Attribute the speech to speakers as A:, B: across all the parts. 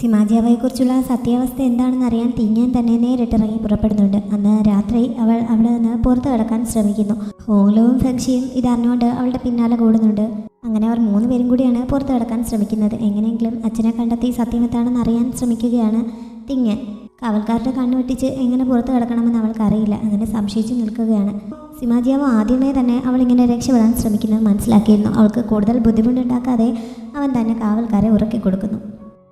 A: സിമാജിയാവയെക്കുറിച്ചുള്ള സത്യാവസ്ഥ എന്താണെന്ന് അറിയാൻ തിങ്ങാൻ തന്നെ നേരിട്ടിറങ്ങി പുറപ്പെടുന്നുണ്ട്. അന്ന് രാത്രി അവൾ അവിടെ നിന്ന് പുറത്തു കടക്കാൻ ശ്രമിക്കുന്നു. ഹോങ്ലുവും ഫെങ്ഷിയും ഇതറിഞ്ഞുകൊണ്ട് അവളുടെ പിന്നാലെ കൂടുന്നുണ്ട്. അങ്ങനെ അവർ 3 പേരും കൂടിയാണ് പുറത്തു കടക്കാൻ ശ്രമിക്കുന്നത്. എങ്ങനെയെങ്കിലും അച്ഛനെ കണ്ടെത്തി സത്യം എന്താണെന്ന് അറിയാൻ ശ്രമിക്കുകയാണ് തിങ്ങാൻ. കാവൽക്കാരുടെ കണ്ണു വെട്ടിച്ച് എങ്ങനെ പുറത്തു കടക്കണമെന്ന് അവൾക്കറിയില്ല. അങ്ങനെ സംശയിച്ചു നിൽക്കുകയാണ്. സിമാജിയാവോ ആദ്യമേ തന്നെ അവളിങ്ങനെ രക്ഷപ്പെടാൻ ശ്രമിക്കുന്നത് മനസ്സിലാക്കിയിരുന്നു. അവൾക്ക് കൂടുതൽ ബുദ്ധിമുട്ടുണ്ടാക്കാതെ അവൻ തന്നെ കാവൽക്കാരെ ഉറക്കി കൊടുക്കുന്നു.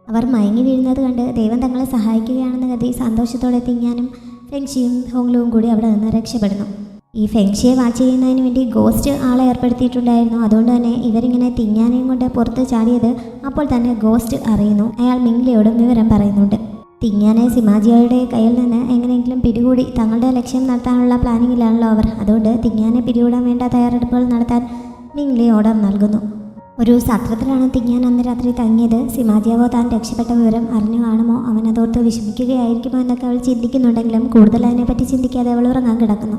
A: അവർ മയങ്ങി വീഴുന്നത് കണ്ട് ദൈവം തങ്ങളെ സഹായിക്കുകയാണെന്ന് കരുതി സന്തോഷത്തോടെ തിങ്ങാനും ഫെങ്ഷിയും ഹോങ്ലുവും കൂടി അവിടെ നിന്ന് രക്ഷപ്പെടുന്നു. ഈ ഫെങ്ഷിയെ വാച്ച് ചെയ്യുന്നതിന് വേണ്ടി ഗോസ്റ്റ് ആളെ ഏർപ്പെടുത്തിയിട്ടുണ്ടായിരുന്നു. അതുകൊണ്ട് തന്നെ ഇവരിങ്ങനെ തിങ്ങാനെയും കൊണ്ട് പുറത്ത് ചാടിയത് അപ്പോൾ തന്നെ ഗോസ്റ്റ് അറിയുന്നു. അയാൾ മിംഗ്ലിയോടും വിവരം പറയുന്നുണ്ട്. തിങ്ങാനെ സിമാജിയോയുടെ കയ്യിൽ നിന്ന് എങ്ങനെയെങ്കിലും പിടികൂടി തങ്ങളുടെ ലക്ഷ്യം നടത്താനുള്ള പ്ലാനിങ്ങിലാണല്ലോ അവർ. അതുകൊണ്ട് തിങ്ങാനെ പിടികൂടാൻ വേണ്ട തയ്യാറെടുപ്പുകൾ നടത്താൻ മിംഗ്ലി ഓർഡർ നൽകുന്നു. ഒരു സത്രത്തിലാണ് തിങ്ങാൻ അന്ന് രാത്രി തങ്ങിയത്. സിമാജിയാവോ താൻ രക്ഷപ്പെട്ട വിവരം അറിഞ്ഞു കാണുമോ, അവനതോർത്ത് വിഷമിക്കുകയായിരിക്കുമോ എന്നൊക്കെ അവൾ ചിന്തിക്കുന്നുണ്ടെങ്കിലും കൂടുതൽ അതിനെപ്പറ്റി ചിന്തിക്കാതെ അവൾ ഉറങ്ങാൻ കിടക്കുന്നു.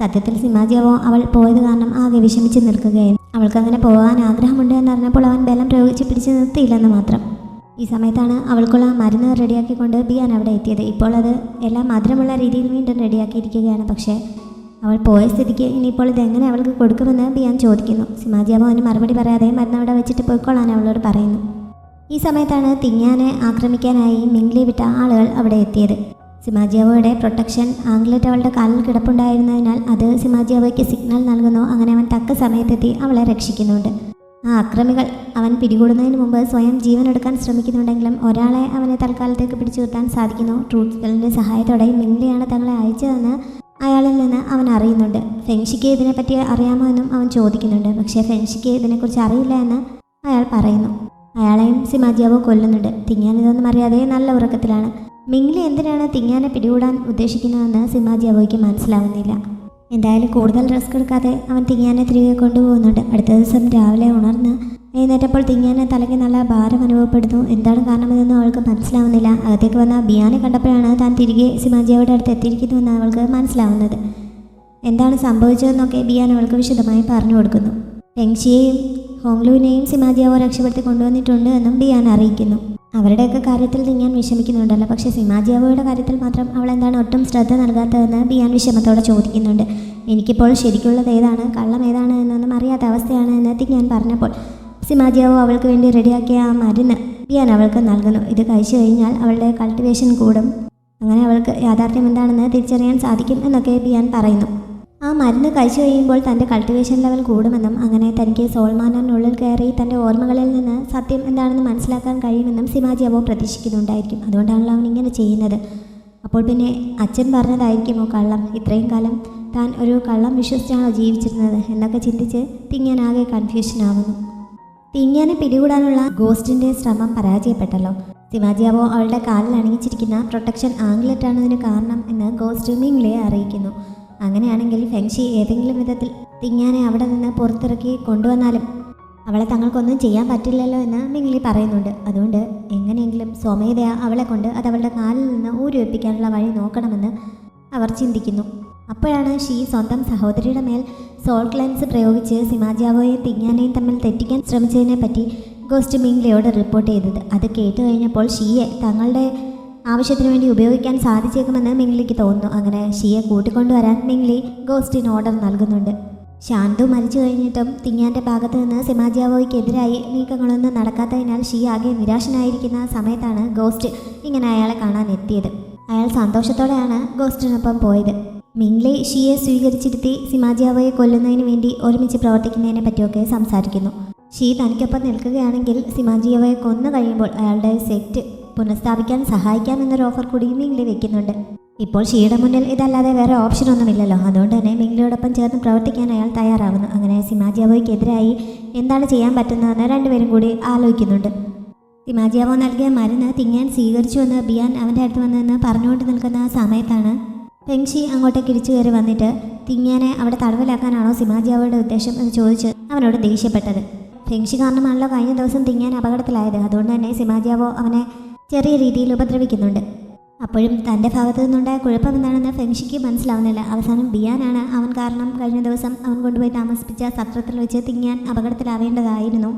A: സത്യത്തിൽ സിമാജിയാവോ അവൾ പോയത് കാരണം ആകെ വിഷമിച്ച് നിൽക്കുകയായിരുന്നു. അവൾക്കങ്ങനെ പോകാൻ ആഗ്രഹമുണ്ട് എന്നറിഞ്ഞപ്പോൾ അവൻ ബലം പ്രയോഗിച്ച് പിടിച്ചു നിർത്തിയില്ലെന്ന് മാത്രം. ഈ സമയത്താണ് അവൾക്കുള്ള മരുന്ന് റെഡിയാക്കിക്കൊണ്ട് ബിയാൻ അവിടെ എത്തിയത്. ഇപ്പോൾ അത് എല്ലാം മധുരമുള്ള രീതിയിൽ വീണ്ടും റെഡിയാക്കിയിരിക്കുകയാണ്. പക്ഷേ അവൾ പോയ സ്ഥിതിക്ക് ഇനിയിപ്പോൾ ഇതെങ്ങനെ അവൾക്ക് കൊടുക്കുമെന്ന് ബിയാൻ ചോദിക്കുന്നു. സിമാജിയാവോ അവന് മറുപടി പറയാതെ മരുന്ന് അവിടെ വെച്ചിട്ട് പോയിക്കോളാൻ അവളോട് പറയുന്നു. ഈ സമയത്താണ് തിങ്ങാനെ ആക്രമിക്കാനായി മിംഗ്ലി വിട്ട ആളുകൾ അവിടെ എത്തിയത്. സിമാജിയാവോയുടെ പ്രൊട്ടക്ഷൻ ആംഗ്ലറ്റ് അവളുടെ കാലിൽ കിടപ്പുണ്ടായിരുന്നതിനാൽ അത് സിമാജിയാവോയ്ക്ക് സിഗ്നൽ നൽകുന്നു. അങ്ങനെ അവൻ തക്ക സമയത്തെത്തി അവളെ രക്ഷിക്കുന്നുണ്ട്. ആ അക്രമികൾ അവൻ പിടികൂടുന്നതിന് മുമ്പ് സ്വയം ജീവനെടുക്കാൻ ശ്രമിക്കുന്നുണ്ടെങ്കിലും ഒരാളെ അവനെ തൽക്കാലത്തേക്ക് പിടിച്ചു നിർത്താൻ സാധിക്കുന്നു. ട്രൂത്ത് സ്പെല്ലിൻ്റെ സഹായത്തോടെ മിംഗ്ലിയാണ് തങ്ങളെ അയച്ചതെന്ന് അയാളിൽ നിന്ന് അവൻ അറിയുന്നുണ്ട്. ഫെങ്ഷിക്ക് ഇതിനെപ്പറ്റി അറിയാമോ എന്നും അവൻ ചോദിക്കുന്നുണ്ട്. പക്ഷേ ഫെങ്ഷിക്ക് ഇതിനെക്കുറിച്ച് അറിയില്ല എന്ന് അയാൾ പറയുന്നു. അയാളെയും സിമാജിയാവോ കൊല്ലുന്നുണ്ട്. തിങ്ങാൻ ഇതൊന്നും അറിയാതെ നല്ല ഉറക്കത്തിലാണ്. മിംഗ്ലി എന്തിനാണ് തിങ്ങാനെ പിടികൂടാൻ ഉദ്ദേശിക്കുന്നതെന്ന് സിമാജിയാവോയ്ക്ക് മനസ്സിലാവുന്നില്ല. എന്തായാലും കൂടുതൽ റിസ്ക് എടുക്കാതെ അവൻ തിങ്ങാനെ തിരികെ കൊണ്ടുപോകുന്നുണ്ട്. അടുത്ത ദിവസം രാവിലെ ഉണർന്ന് എഴുന്നേറ്റപ്പോൾ തിങ്ങാനെ തലയ്ക്ക് നല്ല ഭാരം അനുഭവപ്പെടുന്നു. എന്താണ് കാരണമെന്നൊന്നും അവൾക്ക് മനസ്സിലാവുന്നില്ല. അകത്തേക്ക് വന്ന ബിയാനെ കണ്ടപ്പോഴാണ് താൻ തിരികെ സിമാജിയാവോയുടെ അടുത്ത് എത്തിയിരിക്കുന്നുവെന്ന് അവൾക്ക് മനസ്സിലാവുന്നത്. എന്താണ് സംഭവിച്ചതെന്നൊക്കെ ബിയാൻ അവൾക്ക് വിശദമായി പറഞ്ഞു കൊടുക്കുന്നു. ഫെങ്ഷിയെയും ഹോങ്ലുവിനെയും സിമാജിയാവോ രക്ഷപ്പെടുത്തി കൊണ്ടുവന്നിട്ടുണ്ട് എന്നും ബിയാൻ അറിയിക്കുന്നു. അവരുടെയൊക്കെ കാര്യത്തിൽ തിങ്ങാൻ വിഷമിക്കുന്നുണ്ടല്ലോ, പക്ഷേ സിമാജിയാവോയുടെ കാര്യത്തിൽ മാത്രം അവൾ എന്താണ് ഒട്ടും ശ്രദ്ധ നൽകാത്തതെന്ന് ബിയാൻ വിഷമത്തോടെ ചോദിക്കുന്നുണ്ട്. എനിക്കിപ്പോൾ ശരിക്കുള്ളത് ഏതാണ് കള്ളം ഏതാണ് എന്നൊന്നും അറിയാത്ത അവസ്ഥയാണ് എന്ന് തിങ്ങാൻ പറഞ്ഞപ്പോൾ സിമാജിയാവോ അവൾക്ക് വേണ്ടി റെഡിയാക്കിയ ആ മരുന്ന് ബിയാൻ അവൾക്ക് നൽകുന്നു. ഇത് കഴിച്ചു കഴിഞ്ഞാൽ അവളുടെ കൾട്ടിവേഷൻ കൂടും, അങ്ങനെ അവൾക്ക് യാഥാർത്ഥ്യം എന്താണെന്ന് തിരിച്ചറിയാൻ സാധിക്കും എന്നൊക്കെ ബിയാൻ പറയുന്നു. ആ മരുന്ന് കഴിച്ചു കഴിയുമ്പോൾ തൻ്റെ കൾട്ടിവേഷൻ ലെവൽ കൂടുമെന്നും അങ്ങനെ തനിക്ക് സോൾമാനറിനുള്ളിൽ കയറി തൻ്റെ ഓർമ്മകളിൽ നിന്ന് സത്യം എന്താണെന്ന് മനസ്സിലാക്കാൻ കഴിയുമെന്നും സിമാജിയാവോ പ്രതീക്ഷിക്കുന്നുണ്ടായിരിക്കും. അതുകൊണ്ടാണല്ലോ അവൻ ഇങ്ങനെ ചെയ്യുന്നത്. അപ്പോൾ പിന്നെ അച്ഛൻ പറഞ്ഞതായിരിക്കുമോ കള്ളം? ഇത്രയും കാലം താൻ ഒരു കള്ളം വിശ്വസിച്ചാണോ ജീവിച്ചിരുന്നത് എന്നൊക്കെ ചിന്തിച്ച് തിങ്ങാൻ ആകെ കൺഫ്യൂഷനാവുന്നു. തിങ്ങാനെ പിടികൂടാനുള്ള ഗോസ്റ്റിൻ്റെ ശ്രമം പരാജയപ്പെട്ടല്ലോ. സിമാജിയാവോ അവളുടെ കാലിൽ അണിയിച്ചിരിക്കുന്ന പ്രൊട്ടക്ഷൻ ആംഗ്ലറ്റാണ് ഇതിന് കാരണം എന്ന് ഗോസ്റ്റ് മിംഗ്ലിയെ അറിയിക്കുന്നു. അങ്ങനെയാണെങ്കിൽ ഫെങ്ഷി ഏതെങ്കിലും വിധത്തിൽ തിങ്ങാനെ അവിടെ നിന്ന് പുറത്തിറക്കി കൊണ്ടുവന്നാലും അവളെ തങ്ങൾക്കൊന്നും ചെയ്യാൻ പറ്റില്ലല്ലോ എന്ന് മിംഗ്ലി പറയുന്നുണ്ട്. അതുകൊണ്ട് എങ്ങനെയെങ്കിലും സ്വമേധയാ അവളെ കൊണ്ട് അത് അവളുടെ കാലിൽ നിന്ന് ഊരിവെപ്പിക്കാനുള്ള വഴി നോക്കണമെന്ന് അവർ ചിന്തിക്കുന്നു. അപ്പോഴാണ് ഷീ സ്വന്തം സഹോദരിയുടെ മേൽ സോൾ ക്ലെൻസ് പ്രയോഗിച്ച് സിമാജിയാവോയെയും തിങ്ങാനെയും തമ്മിൽ തെറ്റിക്കാൻ ശ്രമിച്ചതിനെ പറ്റി ഗോസ്റ്റ് മിംഗ്ലിയോട് റിപ്പോർട്ട് ചെയ്തത്. അത് കേട്ട് കഴിഞ്ഞപ്പോൾ ഷീയെ തങ്ങളുടെ ആവശ്യത്തിന് വേണ്ടി ഉപയോഗിക്കാൻ സാധിച്ചേക്കുമെന്ന് മിംഗ്ലിക്ക് തോന്നുന്നു. അങ്ങനെ ഷീയെ കൂട്ടിക്കൊണ്ടുവരാൻ മിംഗ്ലി ഗോസ്റ്റിന് ഓർഡർ നൽകുന്നുണ്ട്. ശാന്തു മരിച്ചു കഴിഞ്ഞിട്ടും തിങ്ങാൻ്റെ ഭാഗത്ത് നിന്ന് സിമാജിയാവോയ്ക്കെതിരായി നീക്കങ്ങളൊന്നും നടക്കാത്തതിനാൽ ഷീ ആകെ നിരാശനായിരിക്കുന്ന സമയത്താണ് ഗോസ്റ്റ് ഇങ്ങനെ അയാളെ കാണാൻ എത്തിയത്. അയാൾ സന്തോഷത്തോടെയാണ് ഗോസ്റ്റിനൊപ്പം പോയത്. മിംഗ്ലി ഷീയെ സ്വീകരിച്ചിരുത്തി സിമാജിയാവോയെ കൊല്ലുന്നതിന് വേണ്ടി ഒരുമിച്ച് പ്രവർത്തിക്കുന്നതിനെ പറ്റിയൊക്കെ സംസാരിക്കുന്നു. ഷീ തനിക്കൊപ്പം നിൽക്കുകയാണെങ്കിൽ സിമാജിയാവോയെ കൊന്നു കഴിയുമ്പോൾ അയാളുടെ സെറ്റ് പുനഃസ്ഥാപിക്കാൻ സഹായിക്കാമെന്നൊരു ഓഫർ കൂടി മിംഗ്ലി വെക്കുന്നുണ്ട്. ഇപ്പോൾ ഷീയുടെ മുന്നിൽ ഇതല്ലാതെ വേറെ ഓപ്ഷനൊന്നുമില്ലല്ലോ. അതുകൊണ്ട് തന്നെ മിംഗ്ലിയോടൊപ്പം ചേർന്ന് പ്രവർത്തിക്കാൻ അയാൾ തയ്യാറാവുന്നു. അങ്ങനെ സിമാജിയാവോയ്ക്കെതിരായി എന്താണ് ചെയ്യാൻ പറ്റുന്നതെന്ന് രണ്ടുപേരും കൂടി ആലോചിക്കുന്നുണ്ട്. സിമാജിയാവോ നൽകിയ മരുന്ന് തിങ്ങാൻ സ്വീകരിച്ചുവെന്ന് ബിയാൻ അവൻ്റെ അടുത്ത് വന്നെന്ന് പറഞ്ഞുകൊണ്ട് നിൽക്കുന്ന സമയത്താണ് ഫെങ്ഷി അങ്ങോട്ടേക്ക് ഇടിച്ചു കയറി വന്നിട്ട് തിങ്ങാനെ അവിടെ തടവിലാക്കാനാണോ സിമാജിയാവോയുടെ ഉദ്ദേശം എന്ന് ചോദിച്ച് അവനോട് ദേഷ്യപ്പെട്ടത്. ഫെങ്ഷി കാരണമാണല്ലോ കഴിഞ്ഞ ദിവസം തിങ്ങാൻ അപകടത്തിലായത്. അതുകൊണ്ട് തന്നെ സിമാജിയാവോ അവനെ ചെറിയ രീതിയിൽ ഉപദ്രവിക്കുന്നുണ്ട്. അപ്പോഴും തൻ്റെ ഭാഗത്തു നിന്നുണ്ടായ കുഴപ്പം എന്താണെന്ന് ഫെങ്ഷിക്ക് മനസ്സിലാവുന്നില്ല. അവസാനം ബിയാനാണ് അവൻ കാരണം കഴിഞ്ഞ ദിവസം അവൻ കൊണ്ടുപോയി താമസിപ്പിച്ച സത്രത്തിൽ വെച്ച് തിങ്ങാൻ അപകടത്തിലാവേണ്ടതായിരുന്നു.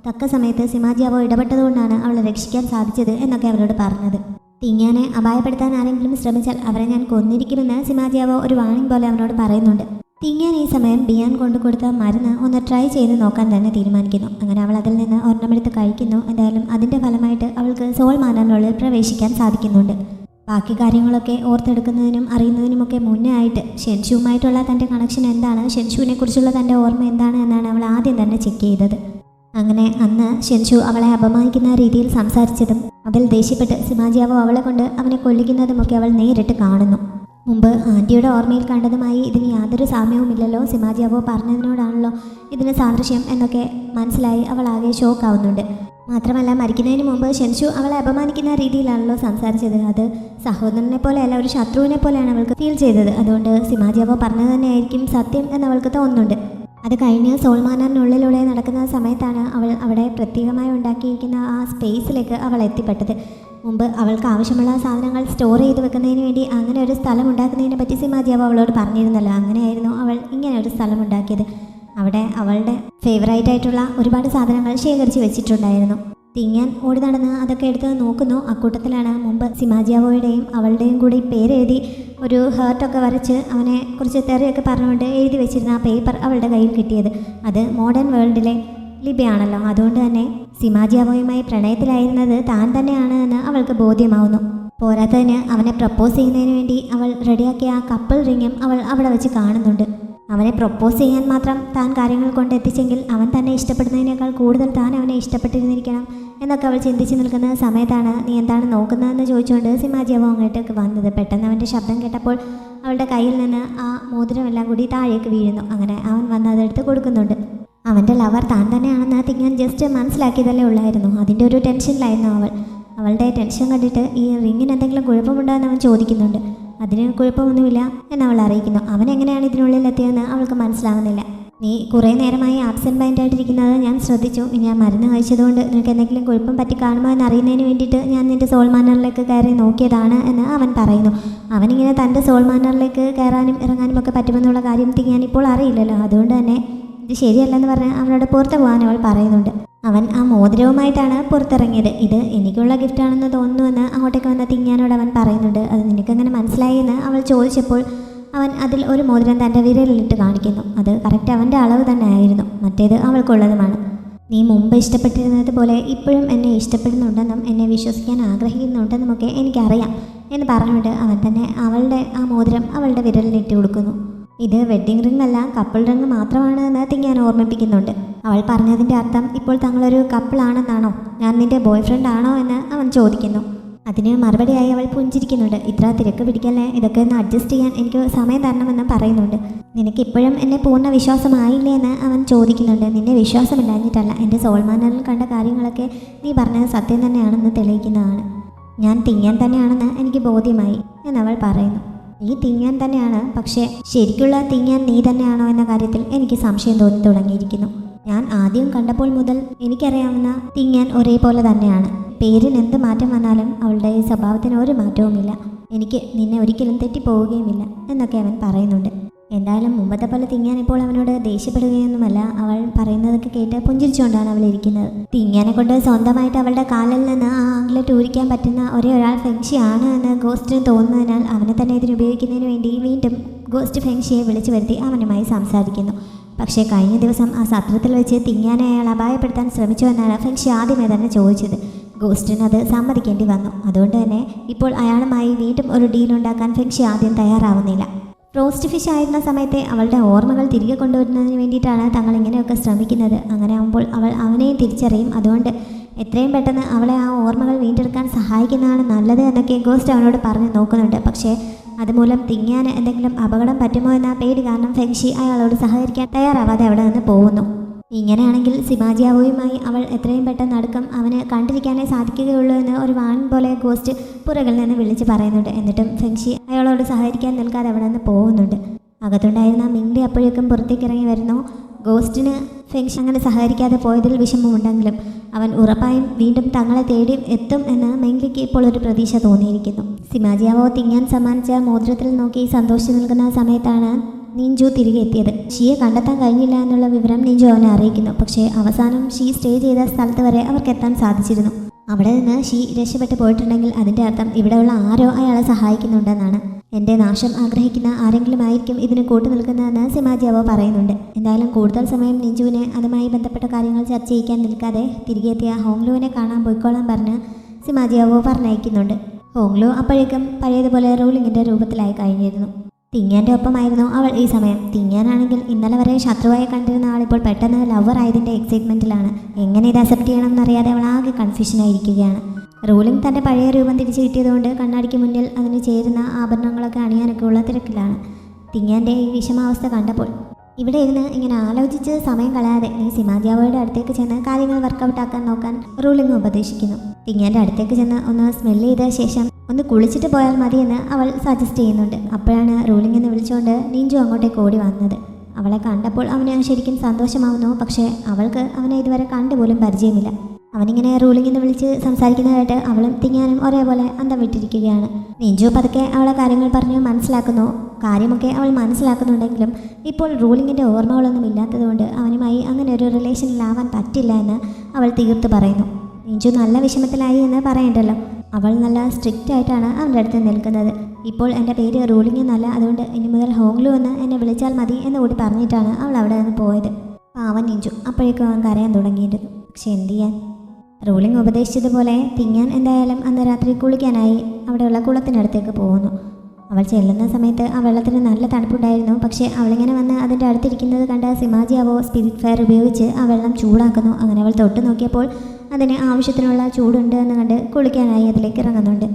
A: തക്ക സമയത്ത് സിമാജിയാവോ ഇടപെട്ടതുകൊണ്ടാണ് അവളെ രക്ഷിക്കാൻ സാധിച്ചത് എന്നൊക്കെ അവരോട് പറഞ്ഞത്. തിങ്ങാനെ അപായപ്പെടുത്താൻ ആരെങ്കിലും ശ്രമിച്ചാൽ അവരെ ഞാൻ കൊന്നിരിക്കുമെന്ന് സിമാജിയാവോ ഒരു വാണിംഗ് പോലെ അവനോട് പറയുന്നുണ്ട്. തിങ്ങാൻ ഈ സമയം ബിയാൻ കൊണ്ടുകൊടുത്ത മരുന്ന് ഒന്ന് ട്രൈ ചെയ്ത് നോക്കാൻ തന്നെ തീരുമാനിക്കുന്നു. അങ്ങനെ അവൾ അതിൽ നിന്ന് ഒരെണ്ണമെടുത്ത് കഴിക്കുന്നു. എന്തായാലും അതിൻ്റെ ഫലമായിട്ട് അവൾക്ക് സോൾ മാനറിനുള്ളിൽ പ്രവേശിക്കാൻ സാധിക്കുന്നുണ്ട്. ബാക്കി കാര്യങ്ങളൊക്കെ ഓർത്തെടുക്കുന്നതിനും അറിയുന്നതിനുമൊക്കെ മുന്നേ ആയിട്ട് ഷെൻഷുവുമായിട്ടുള്ള തൻ്റെ കണക്ഷൻ എന്താണ്, ഷെൻഷുവിനെ കുറിച്ചുള്ള തൻ്റെ ഓർമ്മ എന്താണ് എന്നാണ് അവൾ ആദ്യം തന്നെ ചെക്ക് ചെയ്തത്. അങ്ങനെ അന്ന് ഷെൻഷു അവളെ അപമാനിക്കുന്ന രീതിയിൽ സംസാരിച്ചതും അതിൽ ദേഷ്യപ്പെട്ട് സിമാജിയാവോ അവളെ കൊണ്ട് അവനെ കൊല്ലിക്കുന്നതുമൊക്കെ അവൾ നേരിട്ട് കാണുന്നു. മുമ്പ് ആൻറ്റിയുടെ ഓർമ്മയിൽ കണ്ടതുമായി ഇതിന് യാതൊരു സാമ്യവുമില്ലല്ലോ, സിമാജിയാവോ പറഞ്ഞതിനോടാണല്ലോ ഇതിന് സാദൃശ്യം എന്നൊക്കെ മനസ്സിലായി അവൾ ആകെ ഷോക്കാവുന്നുണ്ട്. മാത്രമല്ല മരിക്കുന്നതിന് മുമ്പ് ഷെൻഷു അവളെ അപമാനിക്കുന്ന രീതിയിലാണല്ലോ സംസാരിച്ചത്. അത് സഹോദരനെ പോലെയല്ല, ഒരു ശത്രുവിനെ പോലെയാണ് അവൾക്ക് ഫീൽ ചെയ്തത്. അതുകൊണ്ട് സിമാജിയാവോ പറഞ്ഞത് തന്നെയായിരിക്കും സത്യം എന്നവൾക്ക് തോന്നുന്നുണ്ട്. അത് കഴിഞ്ഞ് സോൾ മാനറിനുള്ളിലൂടെ നടക്കുന്ന സമയത്താണ് അവൾ അവിടെ പ്രത്യേകമായി ഉണ്ടാക്കിയിരിക്കുന്ന ആ സ്പേസിലേക്ക് അവൾ എത്തിപ്പെട്ടത്. മുമ്പ് അവൾക്ക് ആവശ്യമുള്ള സാധനങ്ങൾ സ്റ്റോർ ചെയ്ത് വെക്കുന്നതിന് വേണ്ടി അങ്ങനെ ഒരു സ്ഥലം ഉണ്ടാക്കുന്നതിനെ പറ്റി സിമാജിയാവോ അവളോട് പറഞ്ഞിരുന്നല്ലോ. അങ്ങനെയായിരുന്നു അവൾ ഇങ്ങനെ ഒരു സ്ഥലം ഉണ്ടാക്കിയത്. അവിടെ അവളുടെ ഫേവറേറ്റ് ആയിട്ടുള്ള ഒരുപാട് സാധനങ്ങൾ ശേഖരിച്ച് വെച്ചിട്ടുണ്ടായിരുന്നു. തിങ്ങാൻ ഓടി നടന്ന് അതൊക്കെ എടുത്ത് നോക്കുന്നു. അക്കൂട്ടത്തിലാണ് മുമ്പ് സിമാജിയാവോയുടെയും അവളുടെയും കൂടി പേരെഴുതി ഒരു ഹേർട്ടൊക്കെ വരച്ച് അവനെ കുറിച്ച് തെറിയൊക്കെ പറഞ്ഞുകൊണ്ട് എഴുതി വെച്ചിരുന്ന ആ പേപ്പർ അവളുടെ കയ്യിൽ കിട്ടിയത്. അത് മോഡേൺ വേൾഡിലെ ലിപിയാണല്ലോ. അതുകൊണ്ട് തന്നെ സിമാജിയാവോയുമായി പ്രണയത്തിലായിരുന്നത് താൻ തന്നെയാണ് എന്ന് അവൾക്ക് ബോധ്യമാവുന്നു. പോരാത്തതിന് അവനെ പ്രപ്പോസ് ചെയ്യുന്നതിന് വേണ്ടി അവൾ റെഡിയാക്കിയ ആ കപ്പിൾ റിങ്ങും അവൾ അവിടെ വെച്ച് കാണുന്നുണ്ട്. അവനെ പ്രപ്പോസ് ചെയ്യാൻ മാത്രം താൻ കാര്യങ്ങൾ കൊണ്ട് എത്തിച്ചെങ്കിൽ അവൻ തന്നെ ഇഷ്ടപ്പെടുന്നതിനേക്കാൾ കൂടുതൽ താൻ അവനെ ഇഷ്ടപ്പെട്ടിരുന്നിരിക്കണം എന്നൊക്കെ അവൾ ചിന്തിച്ച് നിൽക്കുന്ന സമയത്താണ് നീ എന്താണ് നോക്കുന്നതെന്ന് ചോദിച്ചുകൊണ്ട് സിമാജിയാവോ അങ്ങോട്ടേക്ക് വന്നത്. പെട്ടെന്ന് അവൻ്റെ ശബ്ദം കേട്ടപ്പോൾ അവളുടെ കയ്യിൽ നിന്ന് ആ മോതിരമെല്ലാം കൂടി താഴേക്ക് വീഴുന്നു. അങ്ങനെ അവൻ വന്ന് അതെടുത്ത് കൊടുക്കുന്നുണ്ട്. അവൻ്റെ ലവർ താൻ തന്നെയാണെന്ന് തിങ്ങാൻ ജസ്റ്റ് മനസ്സിലാക്കിയതല്ലേ ഉള്ളായിരുന്നു. അതിൻ്റെ ഒരു ടെൻഷനിലായിരുന്നു അവൾ. അവളുടെ ടെൻഷൻ കണ്ടിട്ട് ഈ റിങ്ങിന് എന്തെങ്കിലും കുഴപ്പമുണ്ടോ എന്ന് അവൻ ചോദിക്കുന്നുണ്ട്. അതിന് കുഴപ്പമൊന്നുമില്ല എന്നവൾ അറിയിക്കുന്നു. അവൻ എങ്ങനെയാണ് ഇതിനുള്ളിൽ എത്തിയതെന്ന് അവൾക്ക് മനസ്സിലാവുന്നില്ല. നീ കുറേ നേരമായി ആബ്സെൻറ്റ് മൈൻഡായിട്ടിരിക്കുന്നത് ഞാൻ ശ്രദ്ധിച്ചു. ഇനി ഞാൻ മരുന്ന് കഴിച്ചതുകൊണ്ട് നിനക്ക് എന്തെങ്കിലും കുഴപ്പം പറ്റി കാണുമോ എന്ന് അറിയുന്നതിന് വേണ്ടിയിട്ട് ഞാൻ നിൻ്റെ സോൾ മാനറിലേക്ക് കയറി നോക്കിയതാണ് എന്ന് അവൻ പറയുന്നു. അവനിങ്ങനെ തൻ്റെ സോൾ മാനറിലേക്ക് കയറാനും ഇറങ്ങാനും ഒക്കെ പറ്റുമെന്നുള്ള കാര്യം തിങ്ങാൻ ഇപ്പോൾ അറിയില്ലല്ലോ. അതുകൊണ്ട് തന്നെ ഇത് ശരിയല്ലെന്ന് പറഞ്ഞ് അവനോട് പുറത്ത് പോകാൻ അവൾ പറയുന്നുണ്ട്. അവൻ ആ മോതിരവുമായിട്ടാണ് പുറത്തിറങ്ങിയത്. ഇത് എനിക്കുള്ള ഗിഫ്റ്റാണെന്ന് തോന്നുന്നുവെന്ന് അങ്ങോട്ടേക്ക് വന്ന തിങ്ങാനോട് അവൻ പറയുന്നുണ്ട്. അത് നിനക്കെങ്ങനെ മനസ്സിലായി എന്ന് അവൾ ചോദിച്ചപ്പോൾ അവൻ അതിൽ ഒരു മോതിരം തൻ്റെ വിരലിലിട്ട് കാണിക്കുന്നു. അത് കറക്റ്റ് അവൻ്റെ അളവ് തന്നെ ആയിരുന്നു. മറ്റേത് അവൾക്കുള്ളതുമാണ്. നീ മുമ്പ് ഇഷ്ടപ്പെട്ടിരുന്നത് പോലെ ഇപ്പോഴും എന്നെ ഇഷ്ടപ്പെടുന്നുണ്ടെന്നും എന്നെ വിശ്വസിക്കാൻ ആഗ്രഹിക്കുന്നുണ്ടെന്നുമൊക്കെ എനിക്കറിയാം എന്ന് പറഞ്ഞുകൊണ്ട് അവൻ തന്നെ അവളുടെ ആ മോതിരം അവളുടെ വിരലിലിട്ട് കൊടുക്കുന്നു. ഇത് വെഡ്ഡിംഗ് റിംഗ് അല്ല, കപ്പിൾ റിംഗ് മാത്രമാണ് എന്ന് തിങ്ങാൻ ഓർമ്മിപ്പിക്കുന്നുണ്ട്. അവൾ പറഞ്ഞതിൻ്റെ അർത്ഥം ഇപ്പോൾ തങ്ങളൊരു കപ്പിളാണെന്നാണോ, ഞാൻ നിൻ്റെ ബോയ് ഫ്രണ്ട് ആണോ എന്ന് അവൻ ചോദിക്കുന്നു. അതിന് മറുപടിയായി അവൾ പുഞ്ചിരിക്കുന്നുണ്ട്. ഇത്ര തിരക്ക് പിടിക്കല്ലേ, ഇതൊക്കെ ഒന്ന് അഡ്ജസ്റ്റ് ചെയ്യാൻ എനിക്ക് സമയം തരണമെന്ന് പറയുന്നുണ്ട്. നിനക്കിപ്പോഴും എന്നെ പൂർണ്ണ വിശ്വാസമായില്ലേ എന്ന് അവൻ ചോദിക്കുന്നുണ്ട്. നിന്നെ വിശ്വാസമില്ലാഞ്ഞിട്ടല്ല, എൻ്റെ സോൾ മാനറിൽ കണ്ട കാര്യങ്ങളൊക്കെ നീ പറഞ്ഞത് സത്യം തന്നെയാണെന്ന് തെളിയിക്കുന്നതാണ്. ഞാൻ തിങ്ങാൻ തന്നെയാണെന്ന് എനിക്ക് ബോധ്യമായി എന്നവൾ പറയുന്നു. നീ തിങ്ങാൻ തന്നെയാണ്, പക്ഷേ ശരിക്കുള്ള തിങ്ങാൻ നീ തന്നെയാണോ എന്ന കാര്യത്തിൽ എനിക്ക് സംശയം തോന്നി തുടങ്ങിയിരിക്കുന്നു. ഞാൻ ആദ്യം കണ്ടപ്പോൾ മുതൽ എനിക്കറിയാവുന്ന തിങ്ങാൻ ഒരേപോലെ തന്നെയാണ്. പേരിന് എന്ത് മാറ്റം വന്നാലും അവളുടെ ഈ സ്വഭാവത്തിന് ഒരു മാറ്റവുമില്ല. എനിക്ക് നിന്നെ ഒരിക്കലും തെറ്റിപ്പോവുകയുമില്ല എന്നൊക്കെ അവൻ പറയുന്നുണ്ട്. എന്തായാലും മുമ്പത്തെ പോലെ തിങ്ങാൻ ഇപ്പോൾ അവനോട് ദേഷ്യപ്പെടുകയൊന്നുമല്ല. അവൾ പറയുന്നതൊക്കെ കേട്ട് പുഞ്ചിരിച്ചുകൊണ്ടാണ് അവൾ ഇരിക്കുന്നത്. തിങ്ങാനെ കൊണ്ട് സ്വന്തമായിട്ട് അവളുടെ കാലിൽ നിന്ന് ആ ആംഗ്ലറ്റ് ഊരിക്കാൻ പറ്റുന്ന ഒരേ ഒരാൾ ഫെങ്ഷിയാണ് എന്ന് ഗോസ്റ്റിന് തോന്നുന്നതിനാൽ അവനെ തന്നെ ഇതിനുപയോഗിക്കുന്നതിന് വേണ്ടി വീണ്ടും ഗോസ്റ്റ് ഫെങ്ഷിയെ വിളിച്ചു വരുത്തി അവനുമായി സംസാരിക്കുന്നു. പക്ഷേ കഴിഞ്ഞ ദിവസം ആ സത്രത്തിൽ വെച്ച് തിങ്ങാനെ അയാൾ അപായപ്പെടുത്താൻ ശ്രമിച്ചു എന്നാണ് ഫെങ്ഷി ആദ്യമേ തന്നെ ചോദിച്ചത്. ഗോസ്റ്റിന് അത് സമ്മതിക്കേണ്ടി വന്നു. അതുകൊണ്ട് തന്നെ ഇപ്പോൾ അയാളുമായി വീണ്ടും ഒരു ഡീൽ ഉണ്ടാക്കാൻ ഫെങ്ഷി ആദ്യം തയ്യാറാവുന്നില്ല. റോസ്റ്റ് ഫിഷ് ആയിരുന്ന സമയത്തെ അവളുടെ ഓർമ്മകൾ തിരികെ കൊണ്ടുവരുന്നതിന് വേണ്ടിയിട്ടാണ് തങ്ങൾ ഇങ്ങനെയൊക്കെ ശ്രമിക്കുന്നത്. അങ്ങനെ ആകുമ്പോൾ അവൾ അവനെയും തിരിച്ചറിയും. അതുകൊണ്ട് എത്രയും പെട്ടെന്ന് അവളെ ആ ഓർമ്മകൾ വീണ്ടെടുക്കാൻ സഹായിക്കുന്നതാണ് നല്ലത് എന്നൊക്കെ ഗോസ്റ്റ് അവനോട് പറഞ്ഞ് നോക്കുന്നുണ്ട്. പക്ഷേ അതുമൂലം തിങ്ങാൻ എന്തെങ്കിലും അപകടം പറ്റുമോ എന്ന പേടി കാരണം ഫെങ്ഷി അയാളോട് സഹകരിക്കാൻ തയ്യാറാവാതെ അവിടെ നിന്ന് പോകുന്നു. ഇങ്ങനെയാണെങ്കിൽ സിമാജിയാവോയുമായി അവൾ എത്രയും പെട്ടെന്ന് അടുക്കം അവന് കണ്ടിരിക്കാനേ സാധിക്കുകയുള്ളൂ എന്ന് ഒരു വാണിംഗ് പോലെ ഗോസ്റ്റ് പുറകിൽ നിന്ന് വിളിച്ച് പറയുന്നുണ്ട്. എന്നിട്ടും ഫെങ്ഷി അയാളോട് സഹകരിക്കാൻ നിൽക്കാതെ അവിടെ നിന്ന് പോകുന്നുണ്ട്. അകത്തുണ്ടായിരുന്ന മിങ്ലി അപ്പോഴേക്കും പുറത്തേക്ക് ഇറങ്ങി വരുന്നു. ഗോസ്റ്റിന് ഫെങ്ഷി അങ്ങനെ സഹകരിക്കാതെ പോയതിൽ വിഷമമുണ്ടെങ്കിലും അവൻ ഉറപ്പായും വീണ്ടും തങ്ങളെ തേടി എത്തും എന്ന് മെങ്ലിക്ക് ഇപ്പോൾ ഒരു പ്രതീക്ഷ തോന്നിയിരിക്കുന്നു. സിമാജിയാവോ തിങ്ങാൻ സമ്മാനിച്ച മോതിരത്തിൽ നോക്കി സന്തോഷിച്ചു നിൽക്കുന്ന സമയത്താണ് നിഞ്ചു തിരികെ എത്തിയത്. ഷിയെ കണ്ടെത്താൻ കഴിഞ്ഞില്ല എന്നുള്ള വിവരം നിഞ്ചു അവനെ അറിയിക്കുന്നു. പക്ഷേ അവസാനം ഷീ സ്റ്റേ ചെയ്ത സ്ഥലത്ത് വരെ അവർക്ക് എത്താൻ സാധിച്ചിരുന്നു. അവിടെ നിന്ന് ഷീ രക്ഷപ്പെട്ടു പോയിട്ടുണ്ടെങ്കിൽ അതിൻ്റെ അർത്ഥം ഇവിടെയുള്ള ആരോ അയാളെ സഹായിക്കുന്നുണ്ടെന്നാണ്. എൻ്റെ നാശം ആഗ്രഹിക്കുന്ന ആരെങ്കിലും ആയിരിക്കും ഇതിന് കൂട്ടു നിൽക്കുന്നതെന്ന് സിമാജിയാവോ പറയുന്നുണ്ട്. എന്തായാലും കൂടുതൽ സമയം നിഞ്ചുവിനെ അതുമായി ബന്ധപ്പെട്ട കാര്യങ്ങൾ ചർച്ച ചെയ്യിക്കാൻ നിൽക്കാതെ തിരികെ എത്തിയ ഹോങ്ലുവിനെ കാണാൻ പോയിക്കോളാൻ പറഞ്ഞ് സിമാജിയാവോ പറഞ്ഞയക്കുന്നുണ്ട്. ഹോങ്ലു അപ്പോഴേക്കും പഴയതുപോലെ റൂളിങ്ങിൻ്റെ രൂപത്തിലായി കഴിഞ്ഞിരുന്നു. തിങ്ങാൻ്റെ ഒപ്പമായിരുന്നു അവൾ ഈ സമയം. തിങ്ങാനാണെങ്കിൽ ഇന്നലെ വരെ ശത്രുവായി കണ്ടിരുന്ന ആളിപ്പോൾ പെട്ടെന്ന് ലവർ ആയതിൻ്റെ എക്സൈറ്റ്മെൻറ്റിലാണ്. എങ്ങനെ ഇത് അക്സെപ്റ്റ് ചെയ്യണം എന്നറിയാതെ അവൾ ആകെ കൺഫ്യൂഷനായിരിക്കുകയാണ്. റൂളിംഗ് തൻ്റെ പഴയ രൂപം തിരിച്ചു കിട്ടിയതുകൊണ്ട് കണ്ണാടിക്ക് മുന്നിൽ അതിന് ചേരുന്ന ആഭരണങ്ങളൊക്കെ അണിയാനൊക്കെയുള്ള തിരക്കിലാണ്. തിങ്ങാൻ്റെ ഈ വിഷമാവസ്ഥ കണ്ടപ്പോൾ ഇവിടെ ഇരുന്ന് ഇങ്ങനെ ആലോചിച്ച് സമയം കളയാതെ നീ സിമാജിയാവോയുടെ അടുത്തേക്ക് ചെന്ന് കാര്യങ്ങൾ വർക്കൗട്ട് ആക്കാൻ നോക്കാൻ റൂളിംഗ് ഉപദേശിക്കുന്നു. തിങ്ങാൻ്റെ അടുത്തേക്ക് ചെന്ന് ഒന്ന് സ്മെല്ല് ചെയ്ത ശേഷം ഒന്ന് കുളിച്ചിട്ട് പോയാൽ മതിയെന്ന് അവൾ സജസ്റ്റ് ചെയ്യുന്നുണ്ട്. അപ്പോഴാണ് റൂളിംഗ് എന്ന് വിളിച്ചുകൊണ്ട് നിഞ്ചു അങ്ങോട്ടേക്ക് ഓടി വന്നത്. അവളെ കണ്ടപ്പോൾ അവന് ശരിക്കും സന്തോഷമാവുന്നു. പക്ഷേ അവൾക്ക് അവനെ ഇതുവരെ കണ്ടുപോലും പരിചയമില്ല. അവനിങ്ങനെ റൂളിംഗ് എന്ന് വിളിച്ച് സംസാരിക്കുന്നതായിട്ട് അവളും തിങ്ങാനും ഒരേപോലെ അന്തം വിട്ടിരിക്കുകയാണ്. നിഞ്ചു പതുക്കെ അവളെ കാര്യങ്ങൾ പറഞ്ഞു മനസ്സിലാക്കുന്നു. കാര്യമൊക്കെ അവൾ മനസ്സിലാക്കുന്നുണ്ടെങ്കിലും ഇപ്പോൾ റൂളിങ്ങിൻ്റെ ഓർമ്മകളൊന്നും ഇല്ലാത്തതുകൊണ്ട് അവനുമായി അങ്ങനെ ഒരു റിലേഷനിലാവാൻ പറ്റില്ല എന്ന് അവൾ തീർത്ത് പറയുന്നു. നിഞ്ചു നല്ല വിഷമത്തിലായി എന്ന് പറയണ്ടല്ലോ. അവൾ നല്ല സ്ട്രിക്റ്റ് ആയിട്ടാണ് അവൻ്റെ അടുത്ത് നിൽക്കുന്നത്. ഇപ്പോൾ എൻ്റെ പേര് റൂളിംഗ് എന്നല്ല, അതുകൊണ്ട് ഇനി മുതൽ ഹോങ്ലു എന്ന് എന്നെ വിളിച്ചാൽ മതി എന്ന് കൂടി പറഞ്ഞിട്ടാണ് അവൾ അവിടെ നിന്ന് പോയത്. പാവൻ നിഞ്ചു അപ്പോഴേക്കും അവൻ കരയാൻ തുടങ്ങിയിരുന്നു. പക്ഷെ എന്ത് ചെയ്യാൻ? റൂളിംഗ് ഉപദേശിച്ചതുപോലെ തിങ്ങാൻ എന്തായാലും അന്ന് രാത്രി കുളിക്കാനായി അവിടെയുള്ള കുളത്തിനടുത്തേക്ക് പോകുന്നു. അവൾ ചെല്ലുന്ന സമയത്ത് ആ വെള്ളത്തിന് നല്ല തണുപ്പുണ്ടായിരുന്നു. പക്ഷേ അവളിങ്ങനെ വന്ന് അതിൻ്റെ അടുത്തിരിക്കുന്നത് കണ്ട സിമാജിയാവോ സ്പിരിറ്റ് ഫയർ ഉപയോഗിച്ച് ആ വെള്ളം ചൂടാക്കുന്നു. അങ്ങനെ അവൾ തൊട്ട് നോക്കിയപ്പോൾ അതിന് ആവശ്യത്തിനുള്ള ചൂടുണ്ട് എന്ന് കണ്ട് കുളിക്കാനായി അതിലേക്ക് ഇറങ്ങുന്നുണ്ട്.